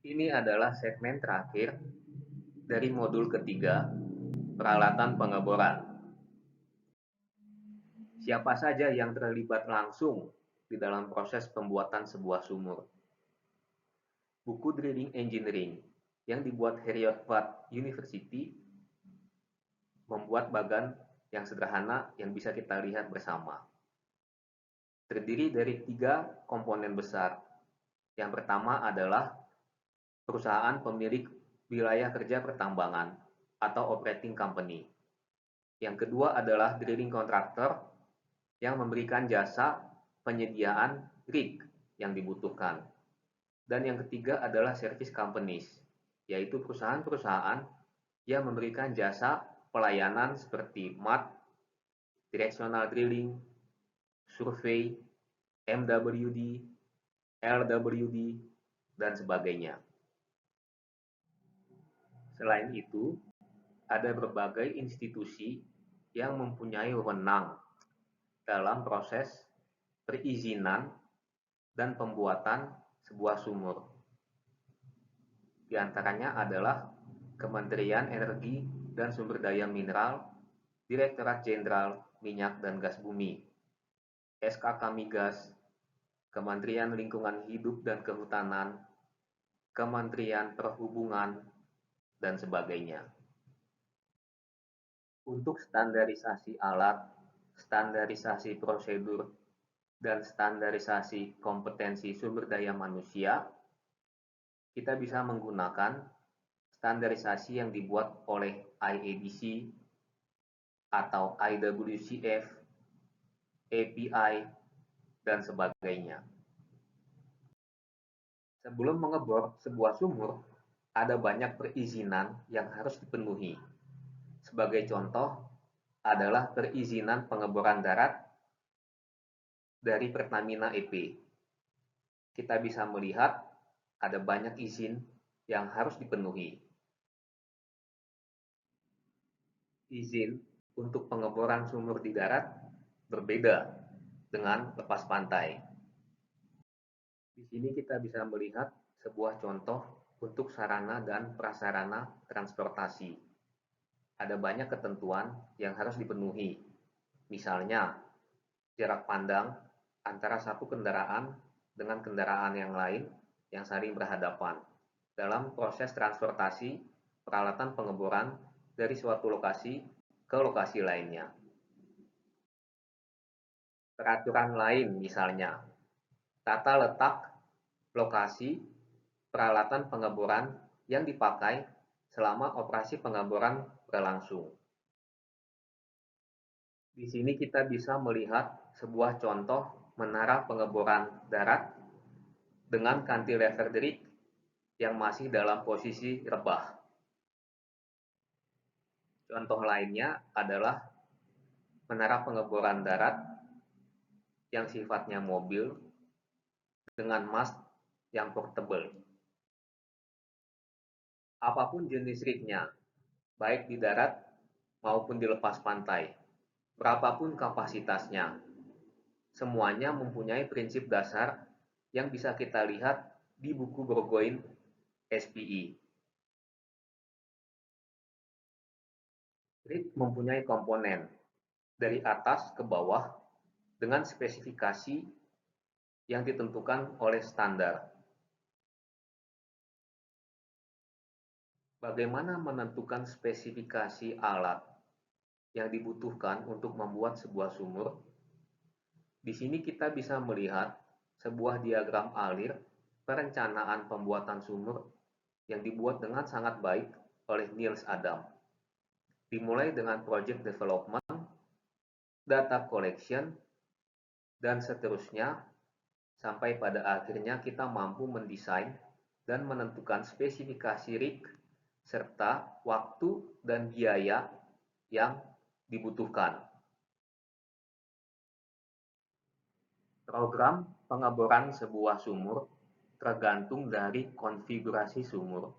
Ini adalah segmen terakhir dari modul ketiga, peralatan pengeboran. Siapa saja yang terlibat langsung di dalam proses pembuatan sebuah sumur? Buku Drilling Engineering yang dibuat Heriot-Watt University membuat bagan yang sederhana yang bisa kita lihat bersama. Terdiri dari 3 komponen besar. Yang pertama adalah perusahaan pemilik wilayah kerja pertambangan atau operating company. Yang kedua adalah drilling contractor yang memberikan jasa penyediaan rig yang dibutuhkan. Dan yang ketiga adalah service companies, yaitu perusahaan-perusahaan yang memberikan jasa pelayanan seperti mud, directional drilling, survei, MWD, LWD, dan sebagainya. Selain itu, ada berbagai institusi yang mempunyai wewenang dalam proses perizinan dan pembuatan sebuah sumur. Di antaranya adalah Kementerian Energi dan Sumber Daya Mineral, Direktorat Jenderal Minyak dan Gas Bumi, SKK Migas, Kementerian Lingkungan Hidup dan Kehutanan, Kementerian Perhubungan, dan sebagainya. Untuk standarisasi alat, standarisasi prosedur, dan standarisasi kompetensi sumber daya manusia, kita bisa menggunakan standarisasi yang dibuat oleh IADC atau IWCF, API, dan sebagainya. Sebelum mengebor sebuah sumur, ada banyak perizinan yang harus dipenuhi. Sebagai contoh adalah perizinan pengeboran darat dari Pertamina EP. Kita bisa melihat ada banyak izin yang harus dipenuhi. Izin untuk pengeboran sumur di darat berbeda dengan lepas pantai. Di sini kita bisa melihat sebuah contoh untuk sarana dan prasarana transportasi. Ada banyak ketentuan yang harus dipenuhi. Misalnya, jarak pandang antara satu kendaraan dengan kendaraan yang lain yang saling berhadapan dalam proses transportasi peralatan pengeboran dari suatu lokasi ke lokasi lainnya. Peraturan lain misalnya, tata letak lokasi peralatan pengeboran yang dipakai selama operasi pengeboran berlangsung. Di sini kita bisa melihat sebuah contoh menara pengeboran darat dengan cantilever rig yang masih dalam posisi rebah. Contoh lainnya adalah menara pengeboran darat yang sifatnya mobil dengan mast yang portable. Apapun jenis rignya, baik di darat maupun di lepas pantai, berapapun kapasitasnya, semuanya mempunyai prinsip dasar yang bisa kita lihat di buku Burgoyne SPE. Rig mempunyai komponen dari atas ke bawah dengan spesifikasi yang ditentukan oleh standar. Bagaimana menentukan spesifikasi alat yang dibutuhkan untuk membuat sebuah sumur? Di sini kita bisa melihat sebuah diagram alir perencanaan pembuatan sumur yang dibuat dengan sangat baik oleh Niels Adam. Dimulai dengan project development, data collection, dan seterusnya sampai pada akhirnya kita mampu mendesain dan menentukan spesifikasi rig serta waktu dan biaya yang dibutuhkan. Program pengeboran sebuah sumur tergantung dari konfigurasi sumur.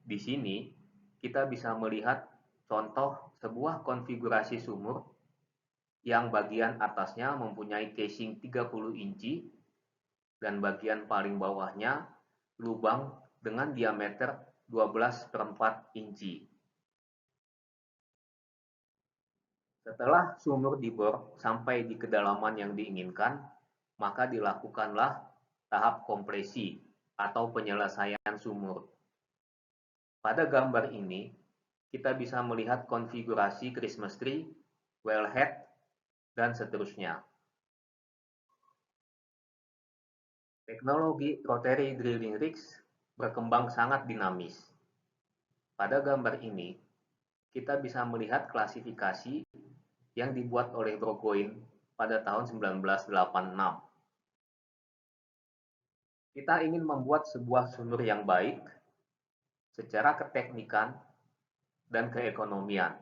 Di sini kita bisa melihat contoh sebuah konfigurasi sumur yang bagian atasnya mempunyai casing 30 inci dan bagian paling bawahnya lubang dengan diameter 12/4 inci. Setelah sumur dibor sampai di kedalaman yang diinginkan, maka dilakukanlah tahap kompresi atau penyelesaian sumur. Pada gambar ini, kita bisa melihat konfigurasi Christmas tree, wellhead, dan seterusnya. Teknologi rotary drilling rigs berkembang sangat dinamis. Pada gambar ini, kita bisa melihat klasifikasi yang dibuat oleh Burgoyne pada tahun 1986. Kita ingin membuat sebuah sumur yang baik secara keteknikan dan keekonomian.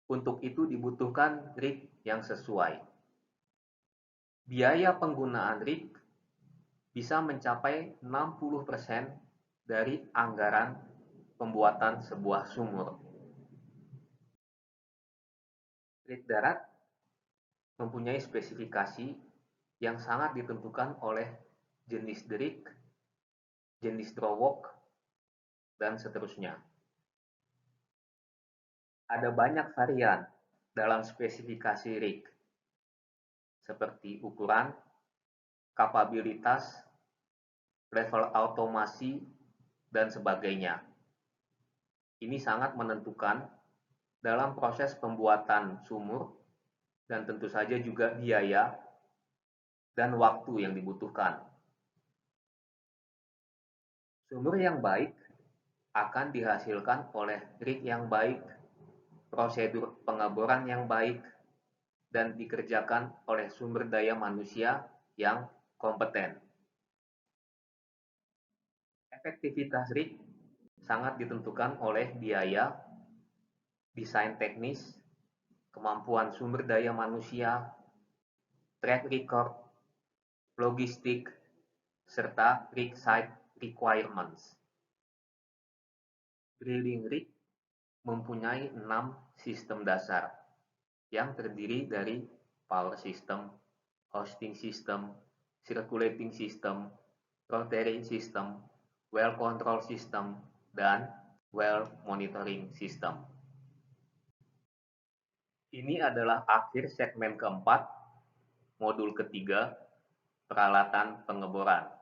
Untuk itu dibutuhkan rig yang sesuai. Biaya penggunaan rig bisa mencapai 60% dari anggaran pembuatan sebuah sumur. Rig darat mempunyai spesifikasi yang sangat ditentukan oleh jenis rig, jenis drawwalk, dan seterusnya. Ada banyak varian dalam spesifikasi rig, seperti ukuran, kapabilitas, level automasi, dan sebagainya. Ini sangat menentukan dalam proses pembuatan sumur dan tentu saja juga biaya dan waktu yang dibutuhkan. Sumur yang baik akan dihasilkan oleh rig yang baik, prosedur pengeboran yang baik, dan dikerjakan oleh sumber daya manusia yang kompeten. Efektivitas rig sangat ditentukan oleh biaya, desain teknis, kemampuan sumber daya manusia, track record, logistik, serta rig site requirements. Drilling rig mempunyai 6 sistem dasar yang terdiri dari power system, hosting system, circulating system, rotary system, well control system, dan well monitoring system. Ini adalah akhir segmen keempat, modul ketiga, peralatan pengeboran.